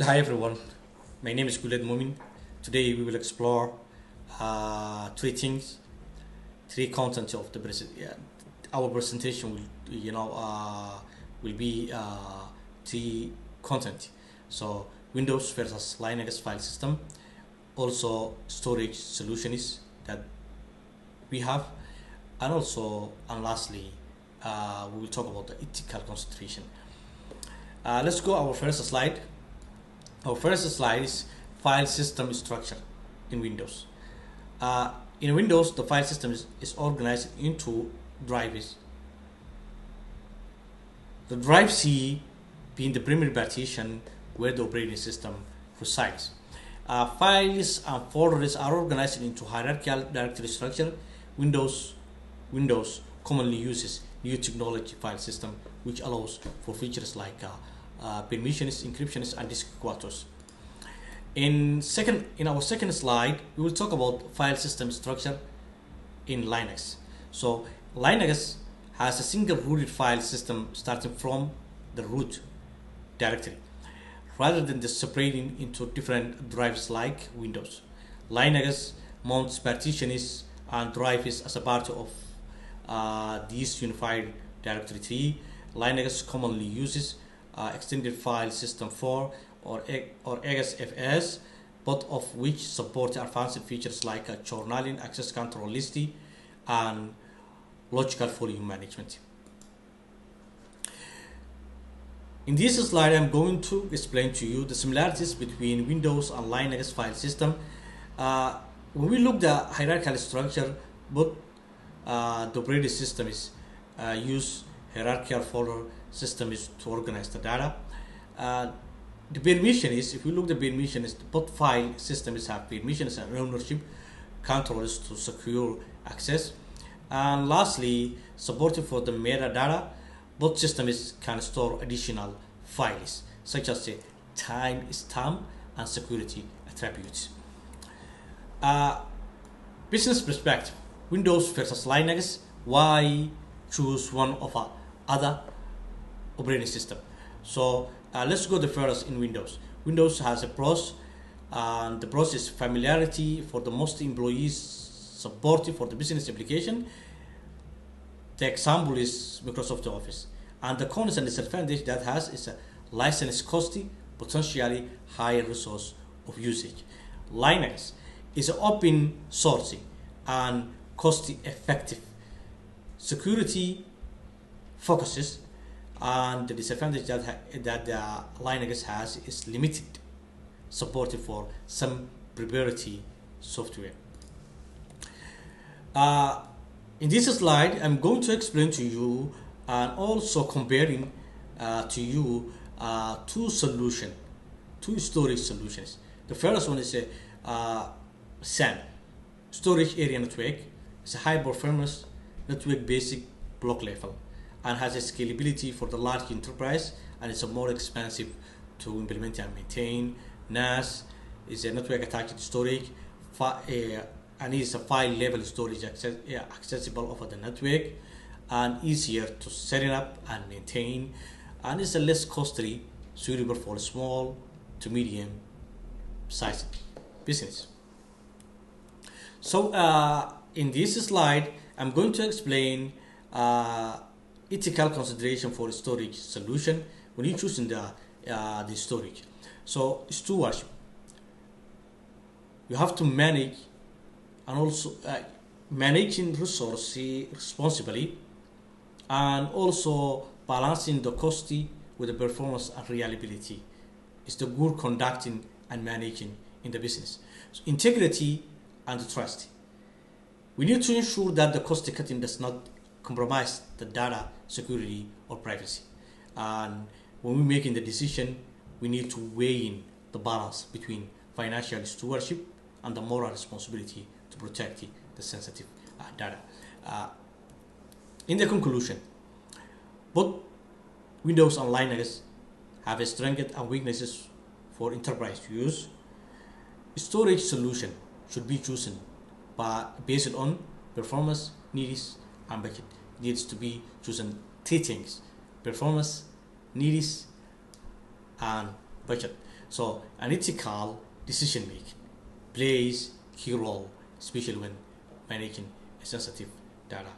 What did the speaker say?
Hi everyone, my name is Guled Mumin. Today we will explore three things, three contents of the yeah, our presentation will be three content. So Windows versus Linux file system, also storage solutions that we have, and lastly, we will talk about the ethical consideration. Let's go our first slide. Our first slide is file system structure in Windows. Uh, in Windows, the file system is organized into drives. The drive C being the primary partition where the operating system resides. Files and folders are organized into hierarchical directory structure. Windows Windows commonly uses new technology file system, which allows for features like permissions, encryptions, and disk quotas. In our second slide, we will talk about file system structure in Linux. So Linux has a single rooted file system starting from the root directory, rather than the separating into different drives like Windows. Linux mounts partitions and drives as a part of this unified directory tree. Linux commonly uses extended file system 4 or XFS, both of which support advanced features like journaling, access control listing, and logical volume management. In this slide, I'm going to explain to you the similarities between Windows and Linux file system. Uh, when we look the hierarchical structure, both the operating system is use hierarchical folder system is to organize the data. Uh, the permission is, if you look the permission is, both file systems have permissions and ownership controls to secure access. And lastly, supported for the metadata, both systems can store additional files such as the time stamp and security attributes. Uh, Business perspective, Windows versus Linux, why choose one of other operating system? So let's go the first in Windows. Windows has a pros, and the pros is familiarity for the most employees, supportive for the business application. The example is Microsoft Office. And the cons and disadvantage that has is a license costly, potentially higher resource of usage. Linux is open sourcing and cost effective. Security focuses, and the disadvantage that the Linux has is limited support for some proprietary software. Uh, in this slide, I'm going to explain to you and also comparing to you two storage solutions. The first one is a SAN, storage area network. It's a high performance network basic block level and has a scalability for the large enterprise, and it's a more expensive to implement and maintain. NAS is a network attached storage and is a file level storage accessible over the network and easier to set it up and maintain, and is a less costly, suitable for small to medium sized business. So in this slide, I'm going to explain uh, ethical consideration for storage solution when you choosing the storage. So stewardship, you have to manage and also managing resource responsibly, and also balancing the cost with the performance and reliability is the good conducting and managing in the business. So integrity and trust. We need to ensure that the cost cutting does not compromise the data security or privacy. And when we're making the decision, we need to weigh in the balance between financial stewardship and the moral responsibility to protect the sensitive data. Uh, in the conclusion, both Windows and Linux have a strengths and weaknesses for enterprise use. Storage solution should be chosen based on performance, needs, and budget. It needs to be chosen three things: performance, needs, and budget. So analytical decision making plays key role, especially when managing sensitive data.